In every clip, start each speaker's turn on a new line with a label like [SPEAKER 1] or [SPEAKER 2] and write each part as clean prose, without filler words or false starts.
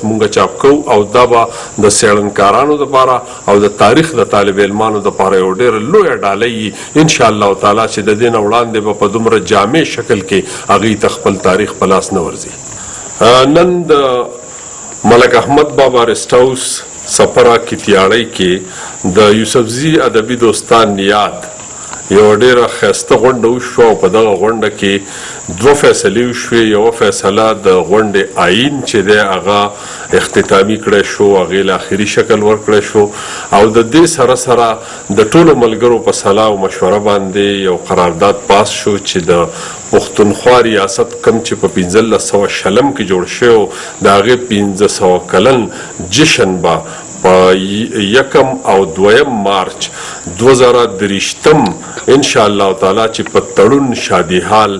[SPEAKER 1] مونږ چاپ کوو او دا به د څېړنکارانو دپاره او د تاریخ د طالب علمانو دپاره یو ډېره لویه ډالۍ وي انشاءالله تعالی چې د دې نه وړاندې به په دومره جامع شکل کې هغوی ته خپل تاریخ په لاس نه ورځي. نن د ملک احمد بابا ریسټ هاوس سپره کتیاړۍ کې د یوسفزي ادبي دوستان یاد یو ډېره ښایسته غونډه وشوه او په دغه غونډه کې دوه فیصلې وشوې. یوه فیصله د غونډې آیین چې دی هغه اختتامي کړی شو، هغې له آخري شکل ورکړی شو او د دې سره سره د ټولو ملګرو په صلاح او مشوره باندې یو قرارداد پاس شو چې د پښتونخوا ریاست کم چې په 1560 کې جوړ شوی د هغې 1500 کلن جشن به په 1 او 2 مارچ 2023 انشاءالله تعالی چې په تړون شادي حال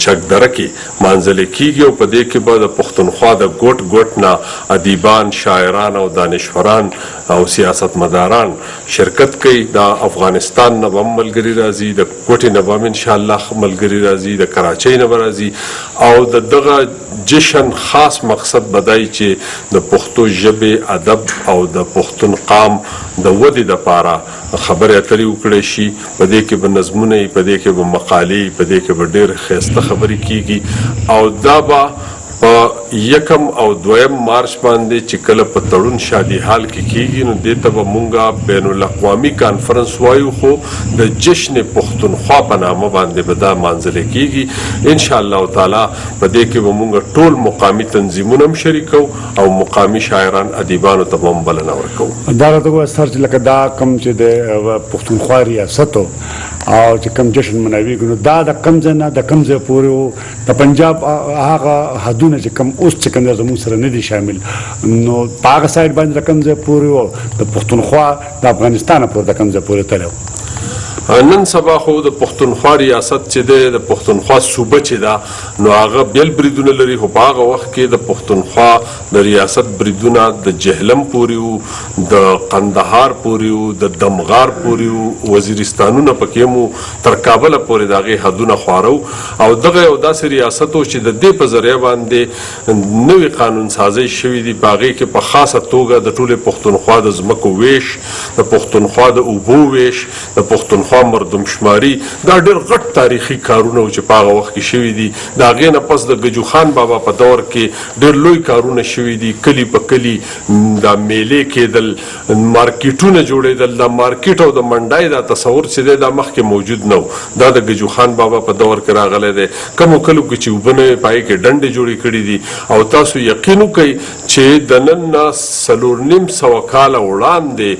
[SPEAKER 1] چکدره کې مانځلې کیږي او په دې کې به د پښتونخوا د ګوټ ګوټ نه ادیبان، شاعران او دانشوران او سیاستمداران شرکت کوي. د افغانستان نه به هم ملګري راځي، د کوټې نه به هم انشاءالله ملګري راځي، د کراچۍ نه به راځي او د دغه جشن خاص مقصد بدای چې د پښتو ژبې ادب او د پښتون قام د ودې دپاره خبرې اترې وکړی شي. په دې کې به نظمونه وي، په دې کې به مقالې، په دې کې به ډېرې ښایسته خبرې کیږي او دا به په 1 او 2 مارچ باندې چې کله په تړون شادي حال کې کیږي نو دې ته به مونږ بین الاقوامي کانفرنس وایو، خو د جشن پښتونخوا په نامه باندې به دا مانځلې کیږي انشاءالله تعالی. په دې کې به مونږ ټول مقامي تنظیمونه هم شریکو او مقامي شاعران ادیبانو ته به هم بلنه ورکوو.
[SPEAKER 2] دا راته ووایه سر چې لکه دا کوم چې د پښتونخوا ریاست او چې کوم جشن مناویږي نو دا د کوم ځای نه د کوم ځای پورې و د پنجاب هغه حدونه چې کوم اوس چې کوم زموږ سره نه دي شامل نو په هغه سایډ باندې د کوم ځای پورې و د پښتونخوا د افغانستان پورې د کوم ځای پورې تللی و.
[SPEAKER 1] نن سبا خو د پښتونخوا ریاست چې دی د پښتونخوا صوبه چې ده نو هغه بیل بریدونه لري، خو په هغه وخت کې د پښتونخوا د ریاست بریدونه د جهلم پورې وو، د قندهار پورې وو، د دمغار پورې وو، وزیرستانونه پکې مو تر کابله پورې د هغې حدونه خواره او دغه یو داسې ریاست و چې د دې په ذریعه باندې نوي قانون سازی شوي دي. په هغې کې په خاصه توګه د ټولې پښتونخوا د ځمکو ویش، د پښتونخوا د اوبو ویش، د پښتونخوا مردم شماري، دا ډېر غټ تاریخي کارونه و چې په هغه وخت کې شوي دي. د هغې نه پس د ګجو خان بابا په دور کې ډېر لوی کارونه شوي دي. کلي په کلي دا میلې کېدل، مارکیټونه جوړېدل. دا مارکیټ او د منډای دا تصور چې دی دا مخکې موجود نه و، دا د ګجو خان بابا په دور کې راغلی دی. کومو کلو کې چې اوبه نه وې په هغې کې ډنډې جوړې کړي دي او تاسو یقین وکئ چې د نن نه 450 کاله وړاندې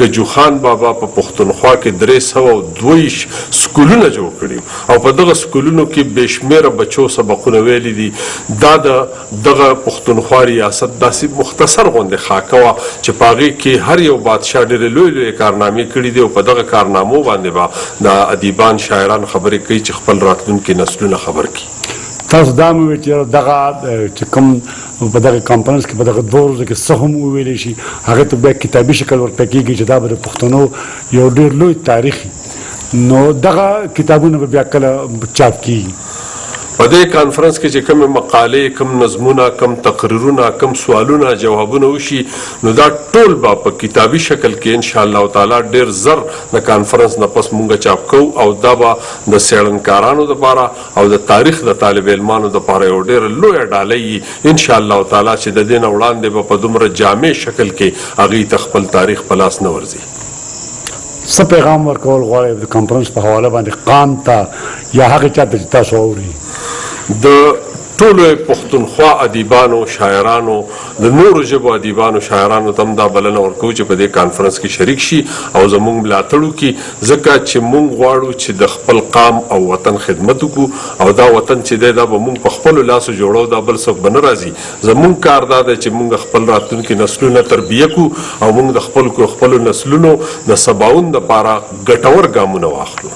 [SPEAKER 1] ګجو خان بابا په پښتونخوا کې 322 سکولونه جوړ کړي او په دغه سکولونو کې بېشمېره بچو سبقونه ویلي دي. دا دغه پښتونخوا ریاست داسې مختصر غوندې خاکه وه چې په هغې کې هر یو بادشاه ډېرې لویې لویې کارنامې کړي دي او په دغه کارنامو باندې به د ادیبان شاعران خبرې کوي چې خپل راتلونکي نسلونه خبر کړي.
[SPEAKER 2] تاسو دا مې وویل چې دغه چې کوم په دغه کانفرنس کې په دغه 2 ورځو کې څه هم وویلی شي هغې ته بیا کتابي شکل ورته کېږي چې دا به د پښتنو یو ډېر لوی تاریخ نو دغه کتابونه به بیا کله چاپ کیږي.
[SPEAKER 1] په دې کانفرنس کې چې کومې مقالې، کوم نظمونه، کوم تقریرونه، کوم سوالونه جوابونه وشي نو دا ټول به په کتابي شکل کې انشاءالله تعالی ډېر زر د کانفرنس نه پس مونږ چاپ کوو او دا به د څېړنکارانو دپاره او د تاریخ د طالب علمانو دپاره یو ډېره لویه ډالۍ وي انشاءالله تعالی چې د دې نه وړاندې به په دومره جامع شکل کې هغوی ته خپل تاریخ په لاس نه ورځي.
[SPEAKER 2] څه پیغام ورکول غواړئ د کانفرنس په حواله باندې قام ته یا هغې چا ته چې تاسو اوري؟
[SPEAKER 1] د ټولو پښتونخوا ادیبانو، شاعرانو، د نورو ژبو ادیبانو، شاعرانو ته هم دا بلنه ورکوو چې په دې کانفرنس کې شریک شي او زموږ ملاتړ وکړي، ځکه چې موږ غواړو چې د خپل قام او وطن خدمت وکړو او دا وطن چې دی دا به موږ په خپلو لاسو جوړو، دا بل څوک به نه راځي. زموږ کار دا دی چې موږ خپل راتلونکي نسلونه تربیه کړو او موږ د خپلو نسلونو د سباوون دپاره ګټور ګامونه واخلو.